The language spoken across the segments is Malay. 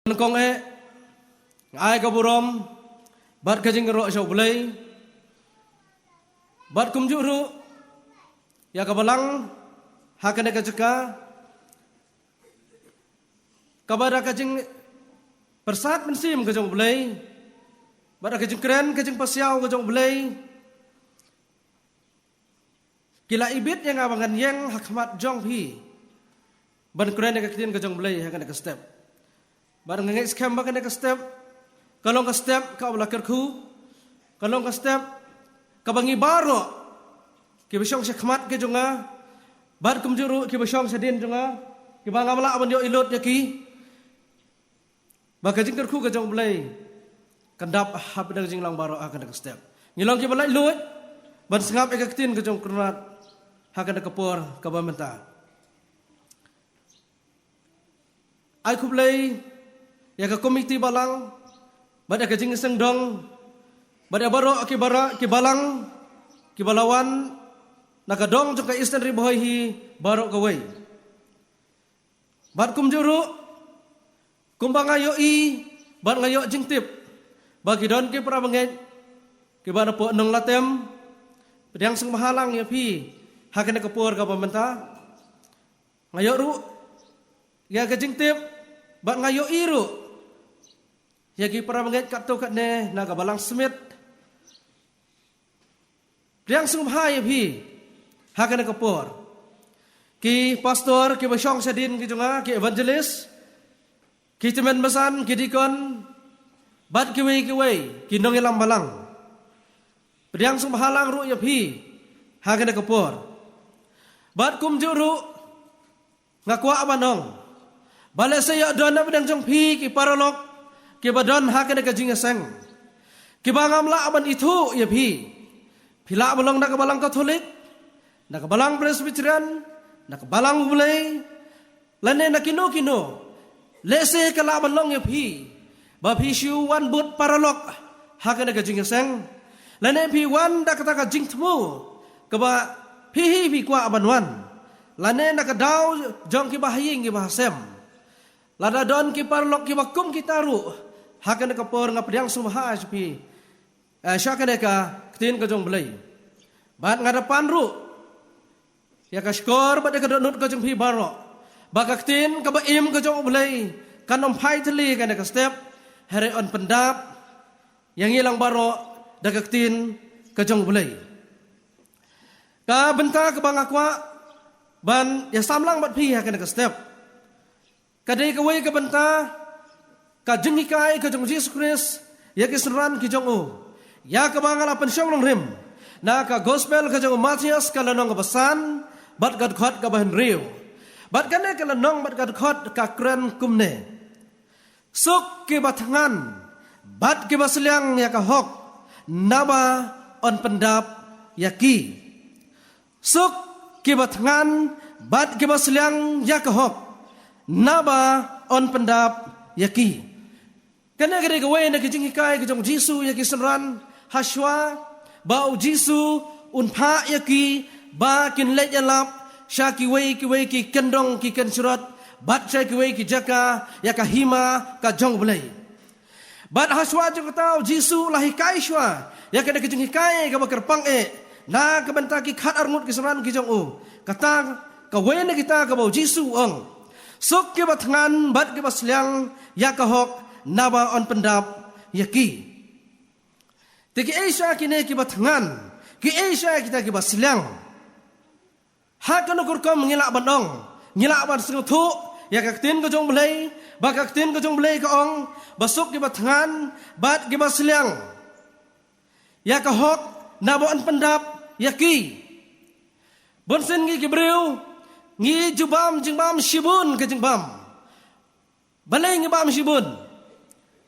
Kong ai ka burom bat ka jing ro sho blai bat kum juru ya ka balang hakane ka jeka kabara ka jing persat mensim ka jong blai bat ka jing kren ka jing pasiau ka jong blai kila ibit yang abangan yang hakmat jong pi ban kren ka tin ka jong blai hakane ka step barang ngai scam ba ka step kalong ka step ka wala kerku kalong ka step ka bangi baro ki besong sa khmat ke jonga bar kum juru ki besong sa din jonga ki banga mala aban yo ilot yaki ba ka jing kerku ka jong blai kandap hab dang jing lang baro akan ka step ngilong ki balai lut ban sngap e ka tin ka jong kurnat hakan ka por ka ba menta ai kublai ya ka komiti balang bada ka jing seng dong bada baro ki bara ki balang ki balawan naka dong jong ka isten ri boy hi baro ka wei bat kum juru kumbang ayo i bat ngayo jing tip bagi don ki pra banget ki bana po nong latem pedang seng mahalang ya pi hakene ka por ka pamenta ngayo ru ya ka jing tip bat ngayo iru yagi para menget kat to kat ne naga balang smith riang sum hai bhi hakana kapor ki pastor ki basong sadin ki jonga ki evangelist ki temen basan ki dikon bat ki wei ki nong ilam balang riang sum halang ru ya bhi hakana kapor bat kum juru ngakwa abanong bale saya dona bedang jong phi ki parolok ki badon hakane ka jinga sang ki bangam la aban itu ya phi phila bolong nak balang katolik nak balang presbyterian nak balang bulai lane nakino kino lese kala balong ya phi ba phi shu wan but paralok hakane ka jinga sang lane phi wan dak ta ka jing thmu ka ba phi hi kwa aban wan lane nak daw jong ki bahaying ki bahasem lada don ki paralok ki bakum ki taru hakane ka por nga pediang sumha pi syakane ka tin ka jong blai bat ngadapan ru ya ka skor bat ka donut ka jong pi baro ba ka tin ka ba im ka jong blai kanom phai thli ka ka step here on pendap yang ilang baro da ka tin ka jong blai ka benta ka bangakwa ban ya samlang bat pi hakane ka step kadai ka wei ka benta ka jengikai ka jong Jesus Christ ya ki seran ki jong u ya ka bangala pensyong long rim na ka gospel ka jong Matius ka lanong ka basan bat gad khot ka bahan riu bat kane ka lanong bat gad khot ka kren kumne suk ki batngan bat ki basliang ya ka hok naba on pendap ya ki suk ki batngan bat ki basliang ya ka hok naba on pendap ya ki kana gere gawe na kijing hikai kijong Jisu ya kisenran haswa bau Jisu unpa ya ki ba kin let yalap syaki wei ki kendong ki ken surat bat syaki wei ki jaka ya ka hima ka jong belai bat haswa jong tau Jisu lah hikai shwa ya kana kijing hikai ka bakar pang na ka benta ki khat arngut kisenran kijong u kata ka we na kita ka bau Jisu ong sok ki batngan bat ki basliang ya ka hok naba on pendap yaki teki Asia kine ki batngan ki Asia kita ki basliang hakan ukur kom ngilak bandong ngilak ban sing thu ya ka tin ko jong blai ba ka tin ko jong blai ka ong basuk ki batngan bat ki basliang ya ka hok naba on pendap yaki bonsen ki breu ngi jubam jingbam shibun ke jingbam balai ngi bam shibun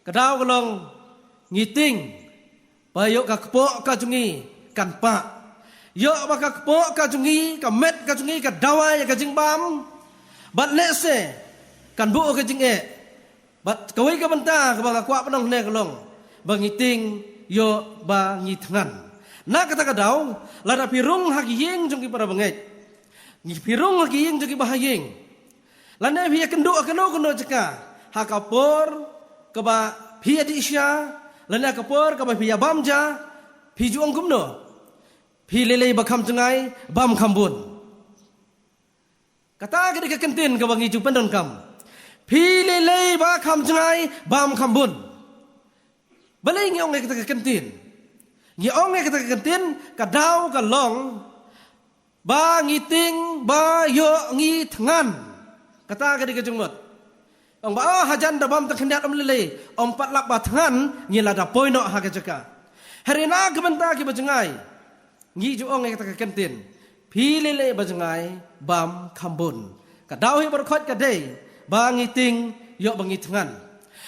kadau kolong ngiting bayok ka kepok ka jungi kan pa yok ba ka kepok ka jungi ka met ka jungi ka dawai ka jingbam bat lese kan bu ka jinge bat kawai ka benta ka ba kwa panong ne kolong ba ngiting yo ba ngitngan na kata kadau lada pirung hagiyeng jungi para banget ngi pirung hagiyeng jungi bahayeng lane bi kendo keno jeka hakapor kaba phi adisya lana kapor kaba phi abamja phi juang kumno phi lele bakam tengai bam kambun kata ke kentin ka bangi jupan don kam phi lele bakam tengai bam kambun balai ngiong ke kentin ngiong ke kentin ka dau ka long ba ngiting ba yo ngi thangan kata ke kejungot ong ba hajan da bam takhendat om lele om patlap ba thangan ngi la da poino ha ke jaka harina gebenta ki bajengai ngi juong ke kentin phi lele bajengai bam kambun ka dau hi berkhot ka dei ba ngiting yo bangi thangan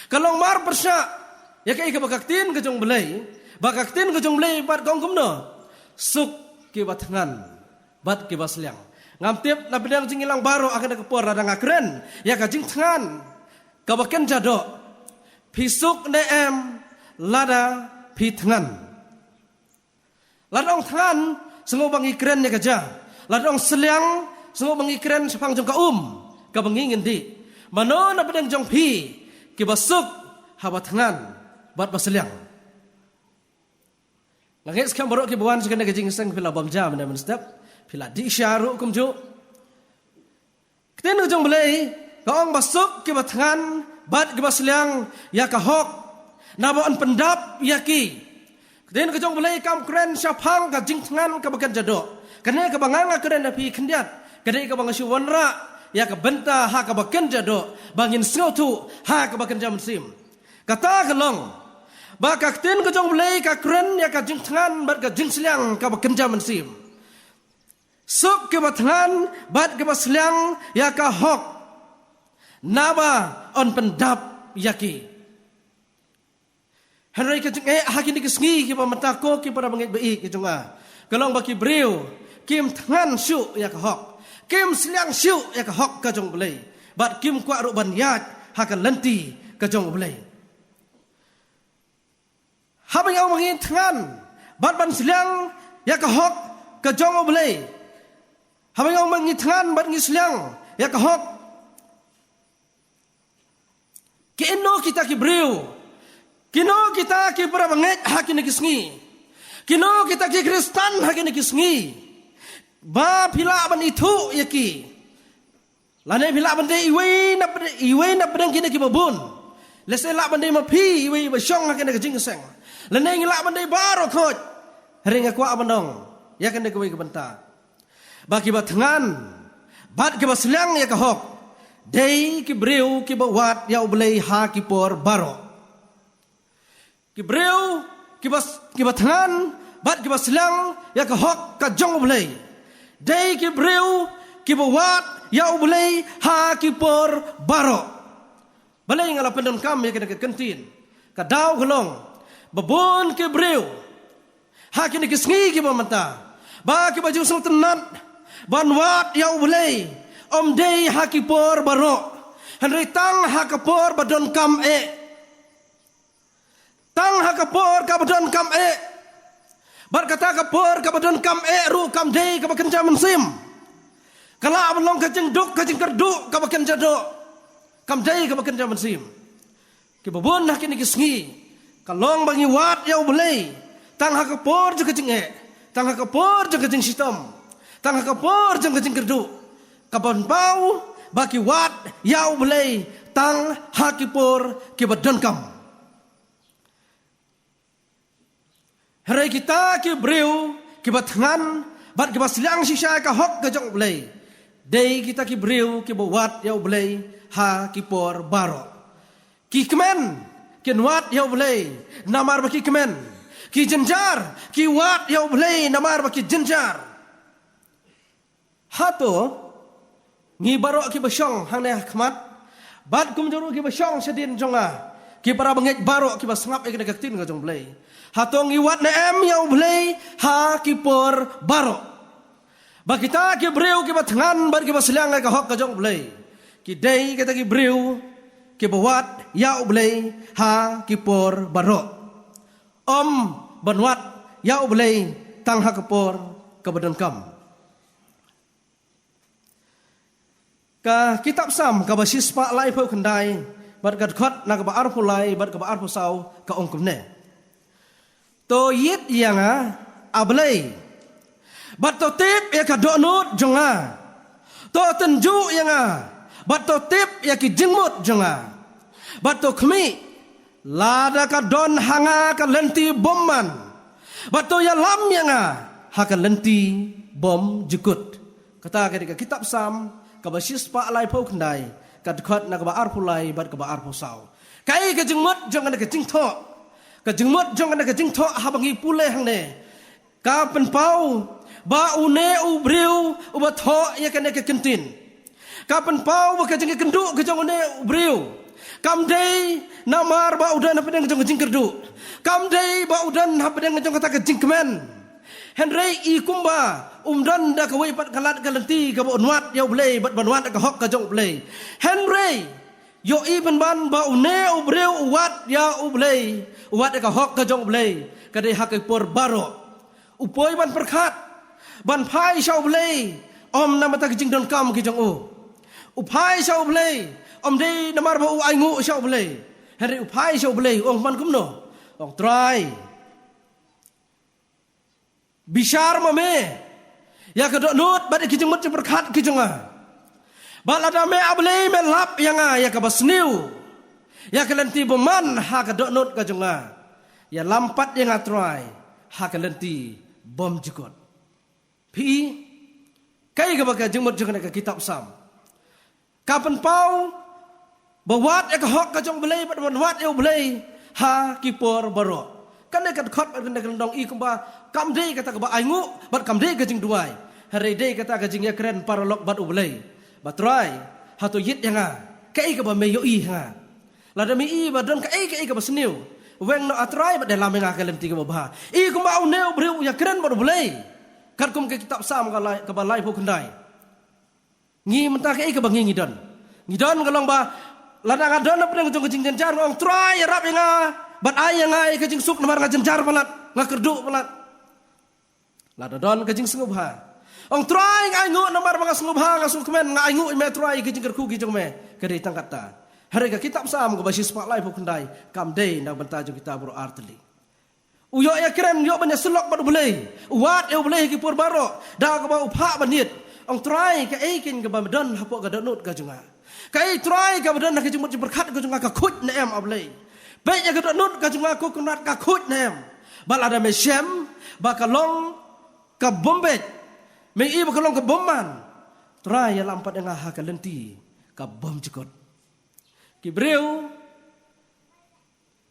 kalong mar persya ya kai ke bakaktin ke jong belai bakaktin ke jong belai bat gong kumno suk ki ba thangan bat ki basliang ngam tiap na bidang jing ilang baro akan ke por radang akren ya ka jing thangan ka baken jado pisuk ne em lada pi thangan ladong thangan sengo bangi kren ya kaja ladong seliang sengo bangi kren sepang jong ka ka bangi ngendi mano na bidang jong pi ki basuk haba thangan bat basliang ngangis kam baro ki bawan sekena ke jing seng pila bamja men step pila di syaru kumju kten ujung belai kaong basuk ki bathangan bat ki basliang ya ka hok nabon pendap ya ki kten ujung belai kam kren syapang ka jing thangan ka bakan jado kene ka banganga kren api kendiat kene ka bangasyu wanra ya ka benta ha ka bakan jado bangin sngotu ha ka bakan jam sim kata kelong ba ka kten ujung belai ka kren ya ka jing thangan bat ka jing sliang ka bakan jam sim suk ke bathangan bat ke basliang ya ka hok naba on pendap yaki henry ke jeng hakini ke sngi ke pamatako ke para bangit bai ke jonga kalong baki breu kim thangan syu ya ka hok kim sliang syu ya ka hok ka jong belai bat kim kwa ru ban yat hakan lenti ka jong belai habang au mangin thangan bat ban sliang ya ka hok ka jong belai habang ang mangithangan bat ngisliang ya kahok kino kita ki breu kino kita ki para banget hakin kisngi kino kita ki Kristen hakin kisngi ba pila ban itu yaki lane pila ban de iwe na pedang kini ki babun lese la ban de mapi iwe ba syong hakin ke jingseng lane ngila ban de baro khot ringa kwa abandong ya kan de kuwi ke benta bagi bathangan bat ke basliang ya kahok dei ki breu ki bawat ya ublei ha ki por baro ki breu ki bathangan bat ki basliang ya kahok ka jong ublei dei ki breu ki bawat ya ublei ha ki por baro balai ngala pendon kam ya kena ke kentin ka daw gelong babon ki breu ha ki sngi ki mamanta ba ki baju sung tenat banwat ya ulei om dei hakipor baro henry tang hakapor badon kam tang hakapor ka badon kam bar kata kapor ka badon kam ru kam dei ka bakan jaman sim kala ablong ka jeng duk ka jeng kerduk ka bakan jado kam dei ka bakan jaman sim ki babon hakini kisngi kalong bangi wat ya ulei tang hakapor je ka jeng tang hakapor je ka jeng sitam tang kapor jeng kecing kerdu kabon bau baki wat yau belai tang hakipor ke badon kam hari kita ke breu ke bathangan bat ke basliang sisa ka hok ke jong belai dei kita ke breu ke bawat yau belai hakipor baro ki kemen ke nuat yau belai namar baki kemen ki jenjar ki wat yau belai namar baki jenjar hato ngi baro ki basyong hang ne khmat bat kum juru ki basyong sedin jonga ki para bangit baro ki basngap ek negatin ga jong blai hato ngi wat ne em yau blai ha ki por baro ba kita ki breu ki bathangan bat ki basliang ka hok ka jong blai ki dei kita ki breu ki bawat yau blai ha ki por baro om banwat yau blai tang ha ki por ka badan kam ka kitab sam ka basis pa lai phau khandai bat kat khot na ka ba ar pulai bat ka ba ar pusau ka ong kumne to yit yang ablay bat to tip ya ka donut jonga to tenju yang bat to tip ya ki jingmut jonga bat to khmi lada ka don hanga ka lenti bomman bat to ya lam yang ha ka lenti bom jukut kata ka kitab sam ka ba sispa lai pau khandai kat khot na ka ba ar pulai bat ka ba ar pusau kai ka jingmut jonga na ka jingtho ka jingmut jonga na ka jingtho ha bangi pule hang ne ka pen pau ba une u briu u ba tho ya ka ne ka kentin ka pen pau ba ka jing kendu ka jong une u briu kam dei namar ba udan ha pedang jong jing kerdu kam dei ba udan ha pedang jong kata ka jing kemen henrei i kumba dan da ka wei pat kalat ka lenti ka bo nuat ya blei bat banwat ka hok ka jong blei henrei yo i ban ban ba une u breu wat ya u blei wat ka hok ka jong blei ka dei hak por baro upoi ban perkhat ban phai shau blei om namata ka jing don kam ki jong u uphai shau blei om dei namar ba u ai ngu shau blei henrei uphai shau blei ong man kum no ong try bishar mame ya ka nut bat ki jengmut perkhat ki jonga balada me ablei me lap yang ya ka basniu ya ka lenti boman ha ka nut ka jonga ya lampat yang atrai ha ka lenti bom jukot pi kai ka ba ka jengmut jonga ka kitab sam kapan pau bawat ya ka hok ka jong blei bat wat ya blei ha ki por baro kan dekat khot kan dekat dong i kumba kam dei kata ka ba aingu bat kam dei ka jing duai hari dei kata ka jing ya keren paralok bat ublei batrai hatu yit yang kai ka ba me yo i ha la da mi i ba don kai ka ba sniu weng no atrai bat dalam nga ka lenti ka ba i kumba u neu breu ya keren bat ublei kat kum ke kitab sam ka ba lai phu khandai ngi mentah kai ka ba ngi don ka long ba la da ga don na pedang jong jing janjar ong trai rap yang bat ay ngai ka jing suk namar nga janjar palat nga kerdu palat la da don ka jing sngubha ong try ngai ngu namar mga sngubha nga sukmen ngai ngu me try ka jing kerku ki jong me ka dei tangkat ta hari ka kitab sam ko basis pak lai phu khandai kam dei na banta jo kitab ro artli uyo ya keren yo banya selok bat boleh wat yo boleh ki pur baro da ka ba upha banit ong try ka ekin ka ba don hapo ka donut ka jonga kai try ka don ka jing mut berkat ka jonga ka khut na em ablei baik ya ka nut ka junga ko kunat ka khut nem balada me shem ba ka long ka bombet me i ba ka long ka bomman try ya lampat nga ha ka lenti ka bom jikot ki breu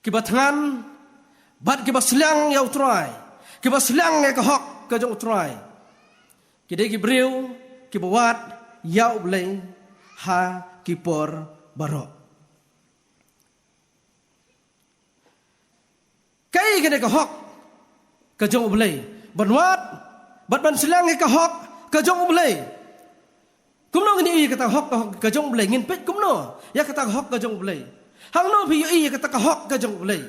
ki batngan bat ki baslang ya try ki baslang ya ka hok ka jong try ki de ki breu ki bawat ya ublei ha ki por baro kai kene ka hok ka jong ublei banwat bat ban silang ka hok ka jong ublei kumno ngini kata hok ka jong ublei ngin pet kumno ya kata hok ka jong ublei hang no pi i kata ka hok ka jong ublei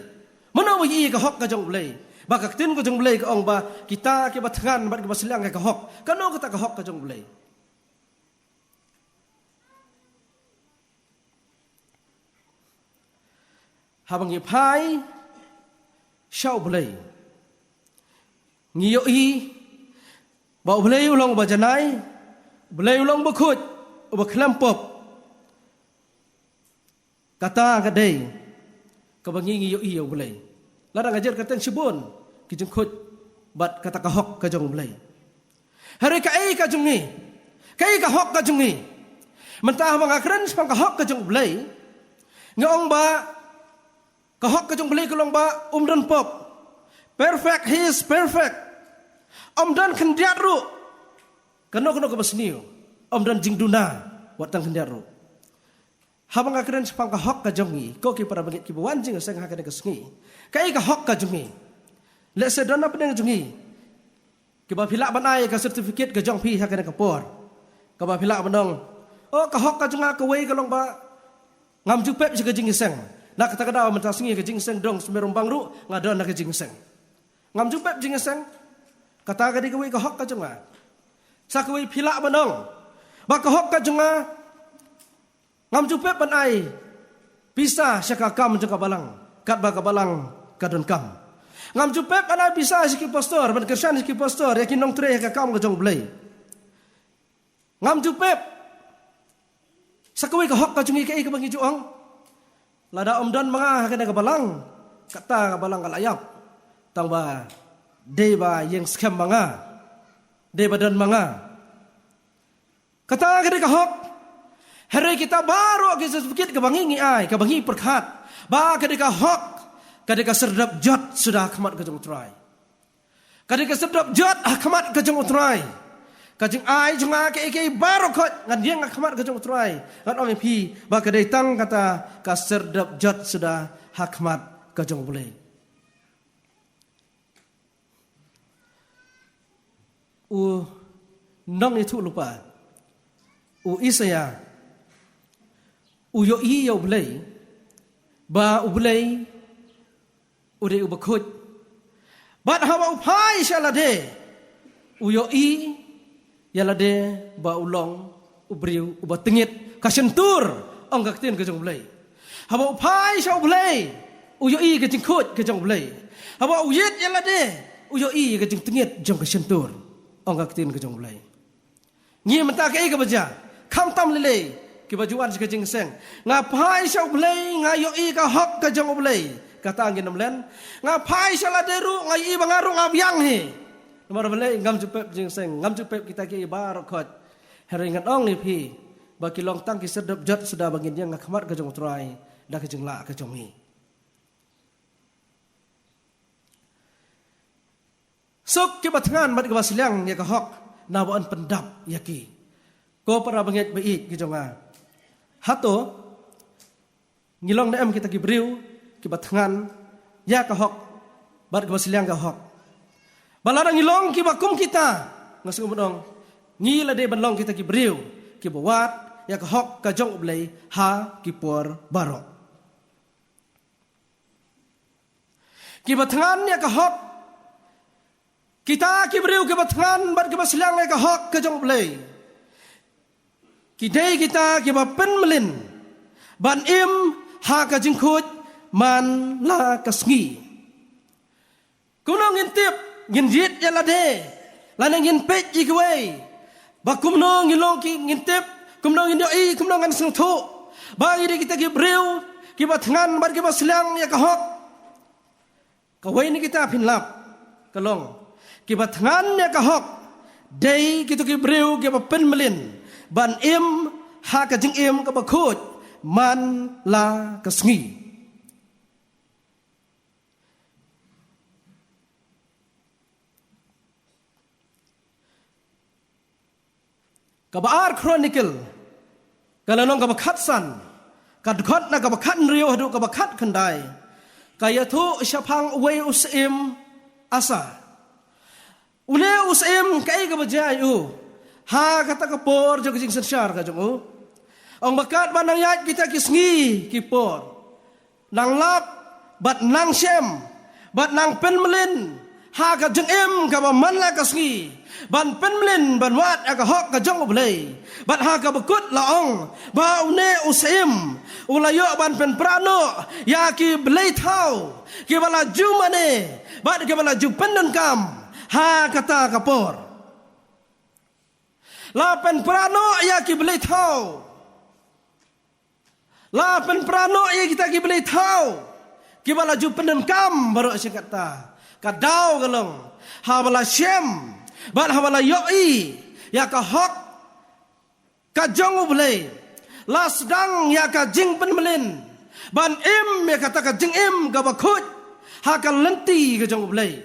mono wi i ka hok ka jong ublei ba ka tin ko jong ublei ka ong ba kita ke batngan bat ka silang ka hok kano kata ka hok ka jong ublei habang ipai shau blei ngiyo i ba blei ulong ba janai blei ulong ba khut ba klampop kata ka dei ka bangi ngiyo i yo blei la ngajar kata sibun ki jeng khut bat kata ka hok ka jong blei hari ka ai ka jong ni kai ka hok ka jong ni mentah mga kren spang ka hok ka jong blei ngong ba ka hok ka jong blei ka long ba dan pop perfect he is perfect dan kendiat ru kano ka basniu dan jing duna watang kendiat ru habang akren spang ka hok ka jong ni ko ki para bangit ki bawan jing sang ha ka sngi kai ka hok ka jong ni le se dona pedang jong ni ki ba phila banai ka certificate ka jong phi ha ka por ka ba phila banong ka hok ka jong ka wei ka long ba ngam ju pep ka jing sang nak kata kada mentah singi ka jing sang dong semerom bang ru ngadon ka jing sang ngam ju pep jing sang kata ka di ka wei ka hok ka jong sa ka wei phila banong ba ka hok ka jong ngam ju pep banai Pisah syaka kam jengka balang. Kat baka balang kadon kam. Ngam jupep ana pisah siki pastor. Ban kersan siki pastor. Yakin nong tre ka kam ka jong blay. Ngam jupep. Sakaway ka hok ka jong ikai ka bangi juang. Lada omdan mga kena ka balang. Kata ka balang ka layap. Tang ba. Day ba yang scam mga. Day ba dan mga. Kata kena ka hok. Hari kita baru kita sedikit kebangi ngiai, kebangi perkat. Ba ketika hok, ketika serdap jat sudah kemat kejong utrai. Ketika serdap jat kemat kejong utrai. Kajing ai junga ke baru kot ngan dia kemat kejong utrai. Ngan orang pi ba kedai tang kata ka serdap jat sudah hakmat kejong boleh. Nong itu lupa. Isaya uyo iyo blay ba ublay ude ubakut bat hawa upai shalade uyo i yalade ba ulong ubriu ubatengit kasentur ong gaktin kejong blay hawa upai sha ublay uyo i kejing kut kejong blay hawa uyit yalade uyo i kejing tengit jong kasentur ong gaktin kejong blay ngi menta ke ka baja kam tam lele kibajuan sekejing seng ngapai syau blay ngayo i ka hok ka jong blay kata angin namlen ngapai sala deru ngai bangaru ngabyang he nomor blay ngam jupep jing seng ngam jupep kita ki barakot heringan ong ni pi baki long tang ki sedap jot sudah bangin dia ngakmat ka jong trai da ka jeng la ka jong mi sok ki batngan mat ka basliang ya ka hok na bon pendap yaki ko para bangit baik ki jonga hato ngilong na kita gibriu kibatangan ya kahok bar gabasiliang kahok balarang ngilong kibakum kita ngasung modong ngila de banlong kita gibriu kibawat ya kahok kajong ublay ha kipor barok kibatangan ya kahok kita gibriu kibatangan bar gabasiliang ya kahok kajong ublay kidai kita kiba pen melin ban im ha ka jingkut man la kasngi kunong intip ngindit ya lade lanang ngin pet jigway ba kumno ngilong ki ngintip kumno ngindo i kumno ngan sung thu ba iri kita gibreu kiba tngan bar kiba slang ya kahok kawai ni kita pinlap kalong kiba tngan ya kahok dai kita gibreu kiba pen melin ban im ha ka jing im ka bakut man la kasngi kabar chronicle kalanong kabakat san kadkhot na kabakat riyo hadu kabakat kandai kaya thu syapang way usim asa ule usim kai kabajayu ha kata kapor jo kijing sensyar ka jong ong bakat banang yat kita kisngi kipor nang lap bat nang syem bat nang pen melin ha ka jeng em ka man la kasngi ban pen melin ban wat ka hok ka jong blay bat ha ka bekut laong ba une usim ulayo ban pen prano ya ki blay thau ki bala jumane bat ki bala jupen kam ha kata kapor lapen prano ya ki beli thau lapen prano ya kita ki beli thau ki bala ju penen kam baru asyikata kadau galong ha bala syem bat ha bala yoi ya ka hok ka jong beli la sedang ya ka jing pen melin ban im ya kata ka jing im ka bakut ha ka lenti ka jong beli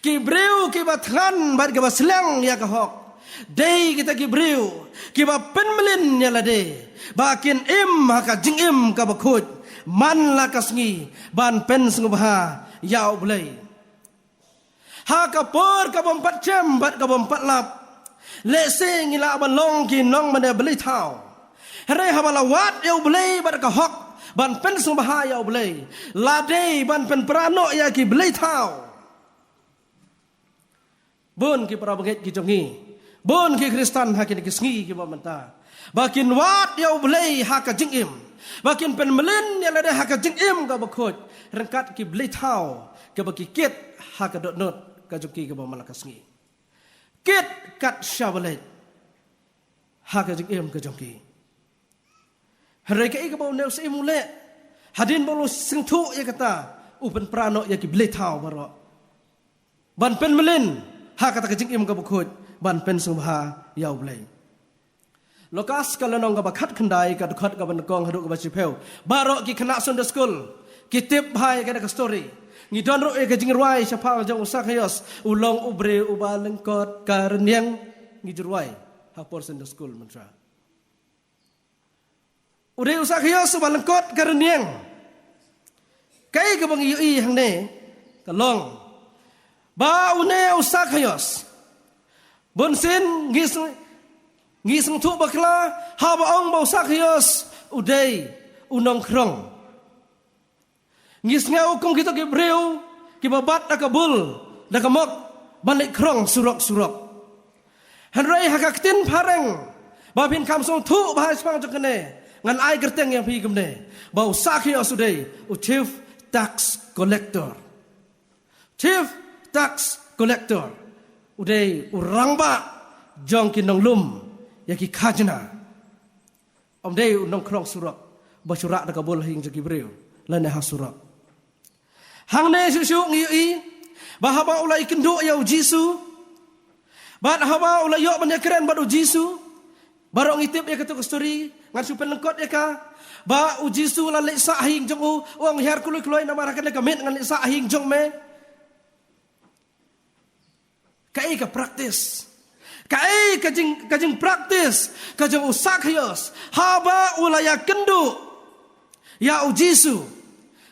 ki breu ki bathan bat ka baslang ya ka hok day kita gibriu kiba pen melin nyala de bakin im haka jing im ka bakut man la kasngi ban pen sngubha yau blai haka por ka bompat cem bat ka bompat lap le se ngila ban long ki nong mane blai thau hare habala wat yau blai bat ka hok ban pen sngubha yau blai la de ban pen prano ya ki blai thau bun ki para banget ki jongi bon ki Kristan hakin kisngi ki mamanta bakin wat yau blay ha ka jingim Bakin pen melin yang ada hak jing im ka bakut rengkat ki beli tau ka baki kit hak dot not ka juki ka malakas ngi kit kat shabalet hak jing im ka juki hari ka ka bau neu simule hadin bolu singtu ya kata upen prano ya ki beli tau baro ban pen melin hak kata ka jing im ka bakut ban pen sumha yau blai Lokas kalau nong kabakat kendai kadukat kaban kong haduk kabacipeu barok ki kena Sunday school kitip hai kada ka story ngidon ro e ka jingruai siapa jong usak hayos ulong ubre ubalengkot karniang ngijurwai hapor Sunday school mantra ude usak hayos ubalengkot karniang kai ka bang ii hang ne kalong ba une usak hayos bonsin ngiseng tu bakla haba ong bau sakyos udai unong krong ngis ngau kong kita gebreu ki babat nakabul nakamok balik krong surok hanrai hakaktin pareng babin kamsong tu bahas pang jokene ngan ai gerteng yang pi gemne bau sakyos udai chief tax collector udai urang ba jong kinong lum yaki khajna om dei nong krong surak basura da kabul hing jaki breu lane ha surak hang ne su ngi bahaba ulai kendo ya jisu bad haba ulai yo ban keren bad jisu barong itip ya ketuk story ngan su pelengkot ya ka ba jisu la le sa hing jong wong her kuloi na marakan le kamet ngan le sa hing jong me kai ka practice kai kajing praktis kajing usak hios haba ulaya kendu ya ujisu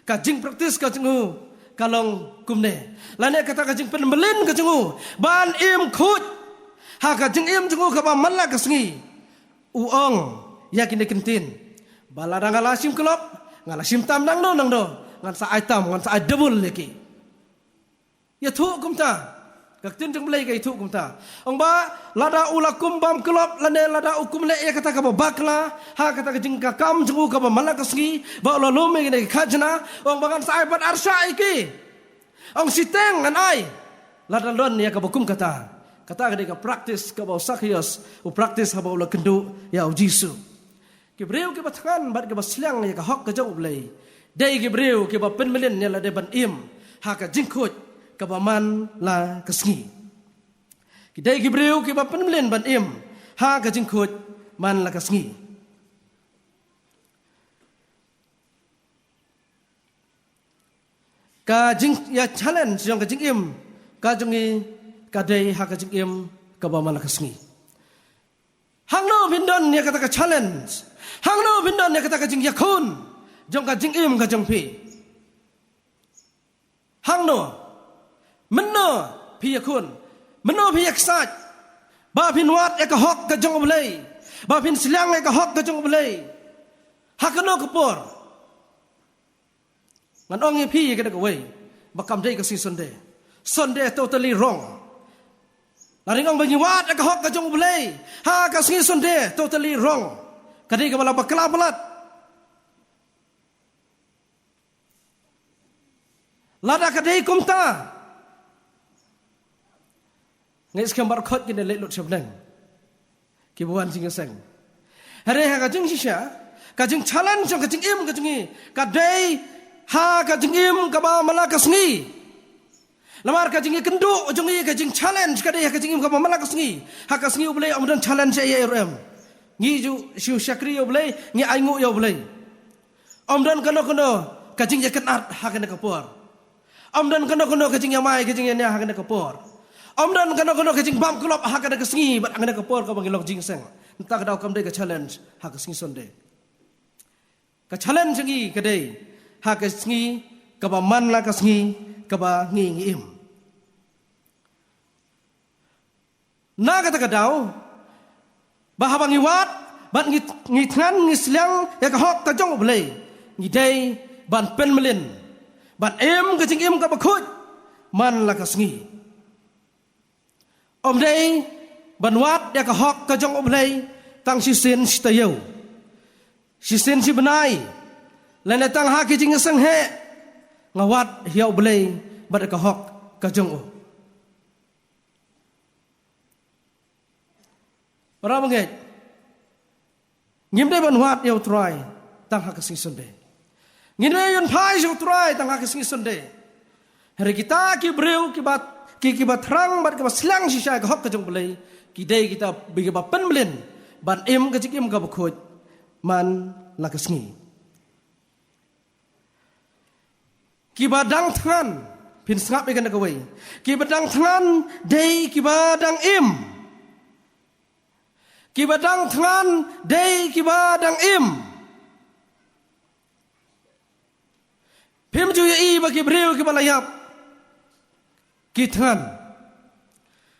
kajing praktis kajing kalong kumne lane kata kajing penbelin kajing ban im khut ha kajing im jeng ka ba malla kasngi uong ya kini kentin balada ngalasim kelop ngalasim tam nang do ngan sa item ngan sa double leki ya thu kumta kaktin jeng belai kai thu kumta ong ba lada ulakum bam kelop lane lada ukum le ya kata ka bakla ha kata ka jing ka kam jeng ka ba malakasngi ba lo me ne khajna ong bangan sa ipat arsha iki ong siteng ngan ai lada lon ya ka bukum kata ka ka praktis ka ba sakyos u praktis ha ba ula kendu ya jisu ki breu ki batkan bat ka basliang ya ka hok ka jong belai dai ki breu ki ba pen melen ya la de ban im ha ka jingkhut kabaman la kasngi kidai gibreu ki bapen melen ban im ha ka jingkhut man la kasngi ka jing ya challenge yang ka jing im ka jungi ka dai ha ka jing im kabaman la kasngi hangno bindon ya kata ka challenge hangno bindon ya kata ka jing yakun jong ka jing im ka jong pi hangno Meno piyakun, meno piyak saj. Bapin wat eka hok ka jong belai. Bapin silang eka hok ka jong belai. Hakano kapor. Ngan ong ye pi ka way. Bakam day ka si Sunday. Sunday totally wrong. Laring ong bagi wat eka hok ka jong belai. Ha ka si Sunday totally wrong. Kadai ka bala bakla balat. Lada kadai kumta. Ngai skambar khot kine le lot shabnang ki buan sing sang hare ha ka jing shisha ka jing challenge ka jing im ka jing ka dai ha ka jing im ka ba mala ka sngi lamar ka jing kendu jong ka jing challenge ka dai ka jing im ka ba mala ka sngi ha ka sngi ublei amdan challenge ye ram ngi ju shu shakri ublei ngi aingu yo ublei amdan kono ka jing ya kenat ha ka ka por amdan kono ka jing ya mai ka jing ya ha ka ka por Omdan kano kajing bam kulop hak ada kesengi bat angana kapor ka bangilok jingseng entah kadau kam dei ka challenge hak kesengi sonde ka challenge ngi kadai hak kesengi ka ba man la kesengi ka ba ngi im na kata kadau ba habang iwat bat ngi tngan ngi sliang ya ka hok ka jong blei ngi dei ban pen melin ban em kajing im ka ba khut man la kesengi Om day banwat ya ka hok ka jong oblay tang si sin stayau si sen si benai lan tang ha ki jing sang he ngawat hiau belai bad ka hok ka jong o para banget ngim dai ban wat yau try tang ha ka sing sunde ngim dai yon phai yau try tang ha ka sing sunde hari kita ki breu ki bat rang bat ka slang si sha ka hok ka jong belai ki dai kita bigi ba pen blen ban em ka chikim ka khoj man la ka sngi ki badang than pin snap ikan ka wei ki badang than dei ki badang im ki badang than dei ki badang im pim ju i ba ki breu ki balayap ki than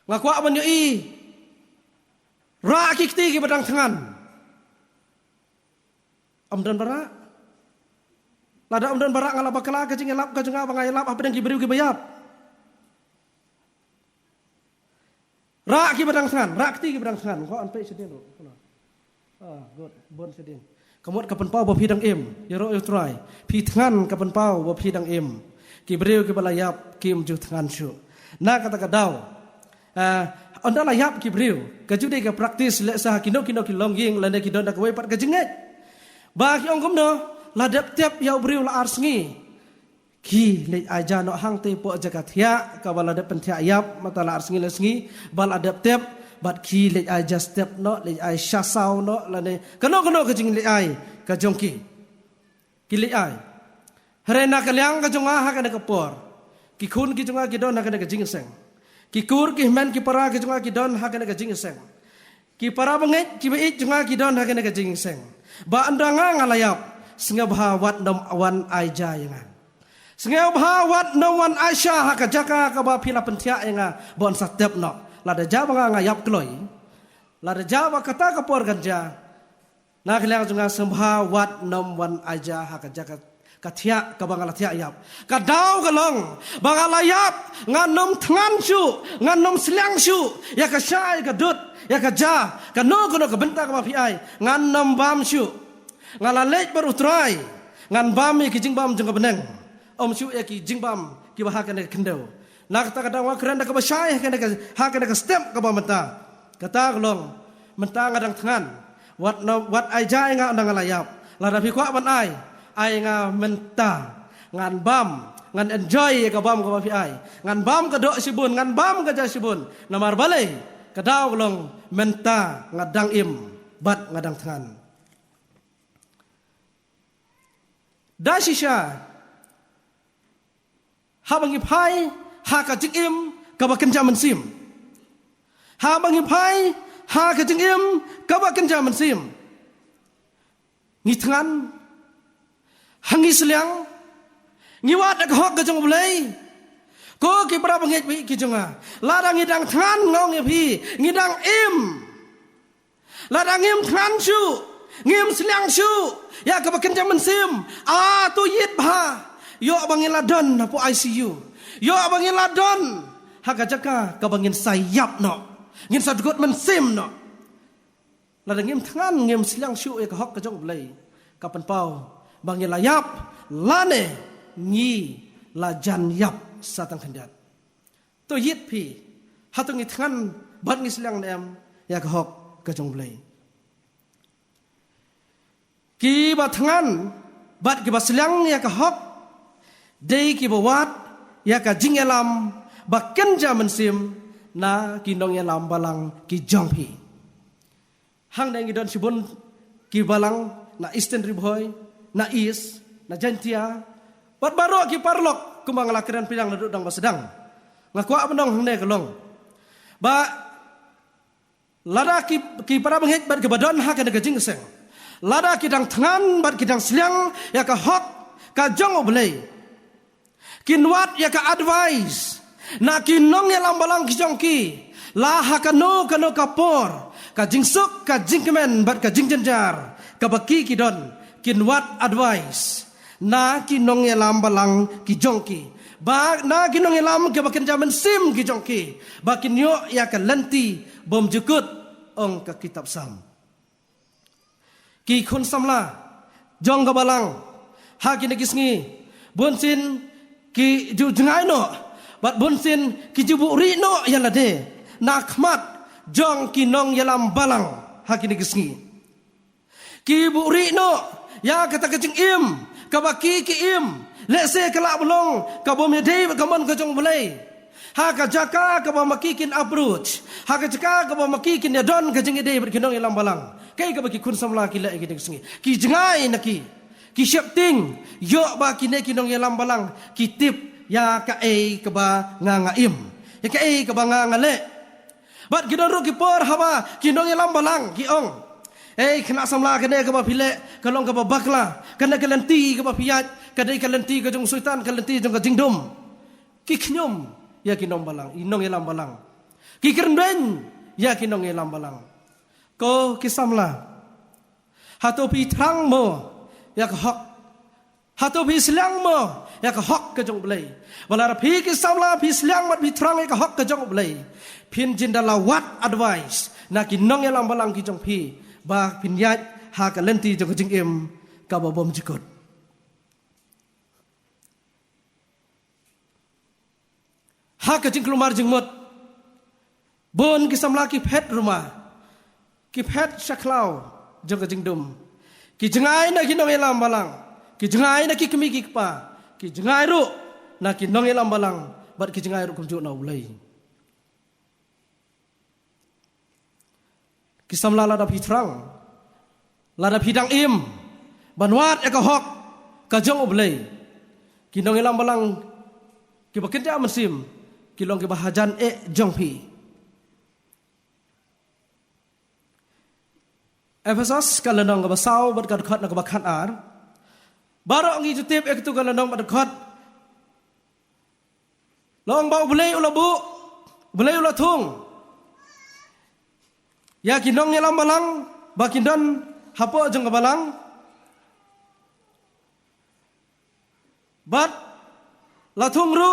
ngakwa ban ju i ra ki ti ki badang than amdan bara lada amdan bara ngala bakala ka jing lap ka junga bangai lap apa dang ki beriu ki bayap ra ki badang than ra ki ki badang than ko an pe sedin ro good bon sedin kamot kapan pau ba phi dang em yaro yo try phi than kapan pau ba phi dang em ki beriu ki balayap kim ju than shu na kata ka daw onda layap ki beriu ka ju de ka practice le sa kino ki longging lande ki don da kawai pat ka jinget ba ki ong kom no la dep tep yau beriu la arsngi ki le aja no hang te po jakathia ka bala dep penthia yap mata la arsngi le sngi bal adep tep bat ki le aja step no le ai sha sau no la ne kano ka jing le ai ka jongki ki le ai herena ka liang ka jonga ha ka ne ka por ki khun ki jonga ki don ha ka ne ka jing seng ki kur ki men ki para ki jonga ki don ha ka ne ka jing seng ki para banget ki be jonga ki don ha ka ne ka jing seng ba andanga ngalayap singa bahawat nom awan aja yang singa bahawat nom wan aisha haka jaka ka ba pila pentia yang bon satep no lada jaba ngayap kloi lada jaba kata ka por ganja na klang junga sembahawat nom wan aja haka jaka kathia ka bangala thia yap ka daw ka long bangalayap nganom tngan shu nganom slang shu ya ka shai ka dut ya ka ja ka no ka benta ka pi ai nganom bam shu ngala lej baru try ngan bam ki jing bam jeng ka beneng om shu ya ki jing bam ki ba ha ka ne kendo na kata ka daw kren ka ba shai ha ka ne ka step ka ba menta kata ka long menta ngadang tngan wat ai ja nga ndang layap la da pi kwa ban ai nga menta ngan bam ngan enjoy ka bam ka pi ai ngan bam ka do sibun ngan bam ka ja sibun namar balai ka daw long menta ngadang im bat ngadang tngan da shisha ha bangi phai ha ka jing im ka ba kan jaman sim ha bangi phai ha ka jing im ka ba kan jaman sim ngi tngan hangi seliang ngiwat ak hok ka jong blai ko ki pra bangi ki jonga ladang ngidang tngan ngong pi ngidang im ladang im tngan chu ngim seliang chu ya ka bakin jaman sim tu yit bha yo bangin ladon po ICU yo bangin ladon haka jaka ka bangin sayap no ngin sadgot man sim no la ngim thangan ngim seliang chu ya ka hok ka jong blai kapan pau bangin layap lane ngi la jan yap satang khandat to yit pi hatung ngi thangan bat ngi seliang nem ya ka hok ka jong blai ki ba thangan bat ki ba seliang ya ka hok dei ki ba wat ya ka jing elam ba ken jaman sim na ki nong elam balang ki jong pi hang deng don sibun ki balang na eastern riboy na east na jantia bat baro ki parlok kumbang lakran pilang na dudang ba sedang ngakwa benong hang ne kalong ba lada ki para banghet bat ki badon ha ka na jing seng lada kidang tngan bat kidang seliang ya ka hok ka jong oblei kinwat ya ka advice na kinong ya lambalang kijong ki la ha ka no ka por ka jingsuk ka jingkemen bat ka jingjenjar ka baki kidon kinwat advice na kinong ya lambalang kijong ki ba na kinong ya lam ke bakin jaman sim kijong ki bakin yo ya ka lenti bom jukut ong ka kitab sam ki khun samla jong ka balang ha ki nekisngi bonsin ki ju jengai no bat bonsin ki ju buri no yala de na khmat jong ki nong yalam balang ha ki nekisngi ki buri no ya kata kecing im ka baki ki im lese kelak belong ka bom yade ka mon ka jong belai ha ka jaka ka ba makikin approach ha ka jaka ka ba makikin ya don ka jing ide berkinong yalam balang kai ka baki kun samla ki la ki nekisngi ki jengai na ki siap ting yo ba kine kinong yalam balang ki tip ya ka ka ba nga im ya ka ka ba nga le bat kidon ro ki por haba kinong yalam balang ki ong kena samla kene ka ba pile kalong ka ba bakla kana kalenti ka ba piat kadai kalenti ka jong sultan kalenti jong ka jingdom ki knyom ya kinong balang inong yalam balang ki kerben ya kinong yalam balang ko kisamla hatopi trang mo yak hok hatopi slang mo yak hok ka jong blai wala phi kisamla phi slang mat phi trang yak hok ka jong blai phin jindala what advice na kinong yalam balang ki jong phi ba phin yat ha ka lenti jong jing em ka ba bom jikot ha ka jing klumar jing mot bon kisamla ki phet rumah ki phet shaklau jong ka jing dum ki jengai na kinong yalam balang ki jengai na ki kemi ki pa ki jengai ru na kinong yalam balang bat ki jengai ru kumju na ulai ki samla la da pitrang la da pidang im banwat e ka hok ka jong ulai kinong yalam balang ki bakin ja mesim ki long ki bahajan jong pi Efesos kalanong ka basaw bat kadkot na kabakhan ar baro ang itutip ektu kalanong badkot long ba bulay ulabu bulay ulatung ya kinong yalam balang bakindon hapo jong kabalang bat latung ru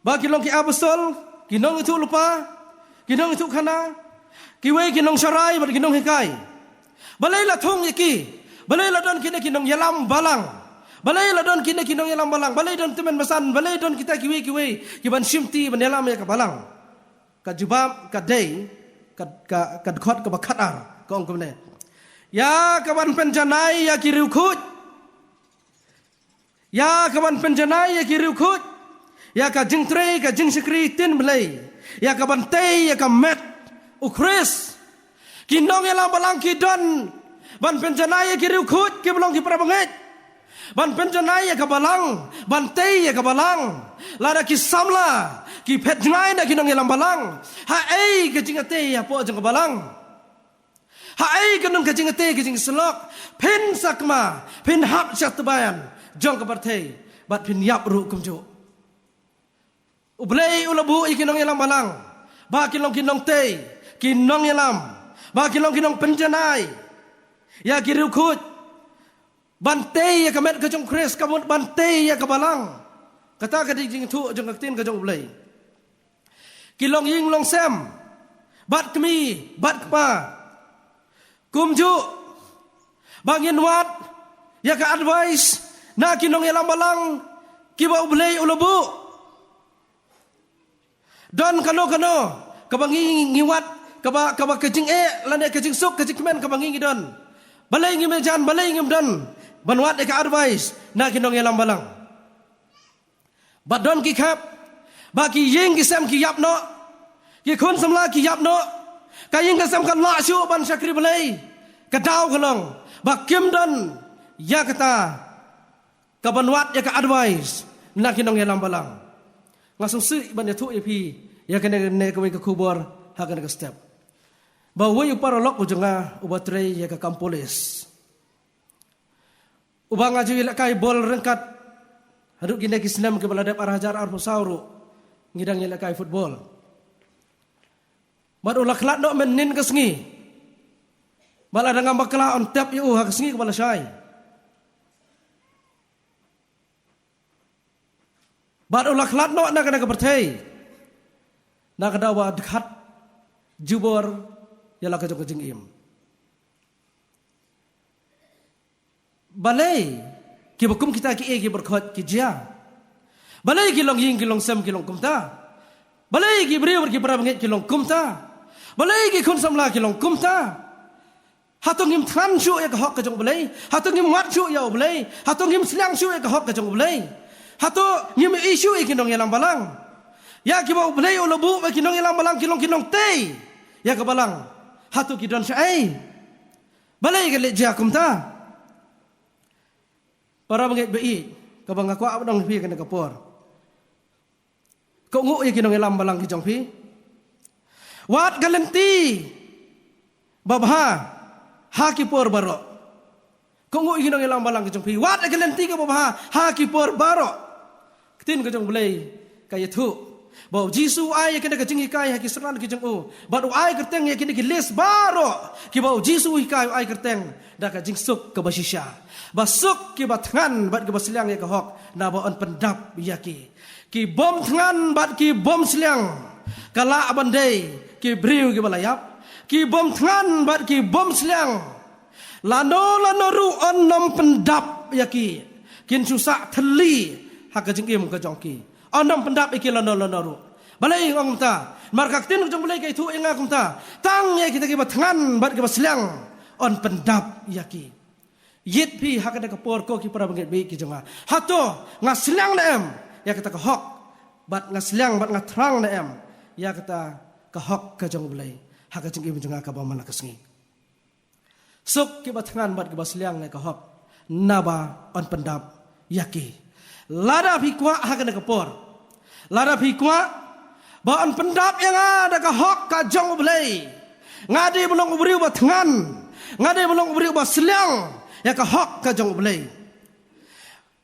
bakilong ki apostol kinong itu lupa kinong itu kana kiwe kinong sarai bat kinong hikai balai la thong yaki balai la don kine kinong yalam balang balai la don kine kinong yalam balang balai don temen masan balai don kita kiwi kiban simti ban yalam ya ka balang ka jubab ka dei ka khot ka bakhat ar ka ong kumne ya kaban penjanai ya kiriu khut ya kaban penjanai ya kiriu khut ya ka jingtre ka jingsikri tin balai ya kaban tei ya ka met ukris kinong yalam balang ki don ban penjanai ki riukut ki belong ki prabanget ban penjanai ka balang ban tei ka balang lada ki samla ki phet ngai na kinong yalam balang ha ka jingate ya po jong ka balang ha kanong ka jingate ki jing selok pin sakma pin hap chatbayan jong ka barthei bat pin yap ru kumjo ublei ulabu ikinong yalam balang ba kinong tei kinong yalam ba kinong penjanai ya kirukut bantei ya kamet ka jong kres kamut bantei ya kabalang kata ka jing thu jong aktin ka jong ulai kilong ying long sem bat kemi bat pa kumju bangin wat ya ka advice na kinong yalam balang kiba ulai ulabu don kano kabangi ngiwat kaba kejing lande kejing suk kejing men kabangi ngidon balai ngim jan balai ngim don banwat ka advice na kinong yalam balang badon ki khap ba ki ying ki sam ki yap no ki khun samla ki yap no ka ying ka sam kan la shu ban sakri balai ka daw kalong ba kim don ya kata ka banwat ya ka advice na kinong yalam balang ngasung si ban ya thu epi ya kene ne ka ka kubor ha ka step bawa yu parolok ujunga ubatre ya ka kampolis ubang aju ila kai bol rengkat haduk gine kisnam ke baladap arhajar arpusauru ngidang ila kai football mad ulak lat no menin kesngi balada ngam bakla on tap yu ha kesngi kepala syai bad ulak lat no na kana ka berthei na kada wa dkhat jubor yala ka jong im balai ki bakum kita ki ki berkhot ki jia balai ki long ying ki long sem ki long kumta balai ki beriu ki perabangit ki long kumta balai ki khun samla ki long kumta hatung im than chu ya ka hok ka jong balai hatung im wat chu ya balai hatung im slang chu ya ka hok ka jong balai hatu im isu ki nong yalang balang ya ki ba balai o lobu ki nong yalang balang ki long te ya ka balang hatu ki don sai balai ka le ja kumta para bangit bei ka bang aku abdong pi ka kapor ko ngu ki nong yalang balang ki jong pi wat galenti babha haki por baro kongo iginong ilang balang kejong pi wat galenti ka babha haki por baro tin kejong blay kaya thu bau jisu ai kena ka jingi kai haki seran kejong o badu ai kerteng ya kini ki les baro ki bau jisu kai ai kerteng da ka jing suk ka basisha basuk ki batngan bat ka basliang ya ka hok na ba on pendap yaki ki bom tngan bat ki bom sliang kala abandai ki briu ki balayap ki bom tngan bat ki bom sliang lano ru on nom pendap yaki kin susak theli hak jing im ka jongki on nom pendap iki lano ru balai ngong ta marka tin jong balai kai thu inga kum ta tang ye kita ki bat tngan bat ki basliang on pendap yaki yit pi hak da ka por ko ki para bangit be ki jonga hato ngasliang na em ya kita ka hok bat ngasliang bat ngatrang na em ya kita ka hok ka jong balai hak jing im jonga ka ba mana kasngi suk ki batngan bat ki basliang na ka hok naba on pendap yaki lada pi kwa hak na ka por lada pi kwa ba on pendap yang ada ka hok ka jong balai ngadi belong beriu batngan ngadi belong beriu basliang ya ka hok ka jong balai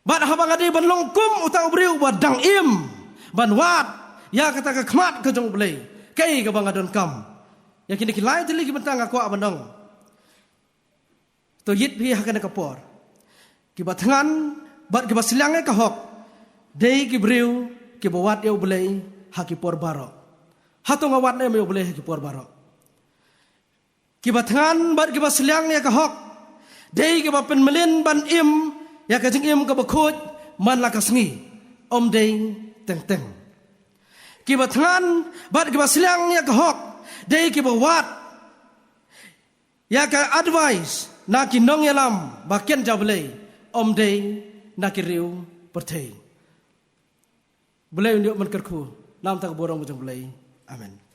bat habang ngadi belong kum utang beriu badang im ban wat ya kata ka khmat ka jong balai kai ka bang adon kam ya kini ki lai tili ki bentang aku abandong to yit pi hakana kapor ki batngan bat ki basliang ka hok dei ki briu ki bawat eu belai haki por baro hatong awat ne eu belai haki por baro ki batngan bat ki basliang ka hok dei ki bapen melin ban im ya ka jing im ka bakhoj man la kasngi om dei teng teng ki batngan bat ki basliang ka hok dei ki bawat ya ka advice na ki nong yalam bakian jablei om dei na ki riu perthei belai unjuk man kerku nam tak borong bujang belai amen.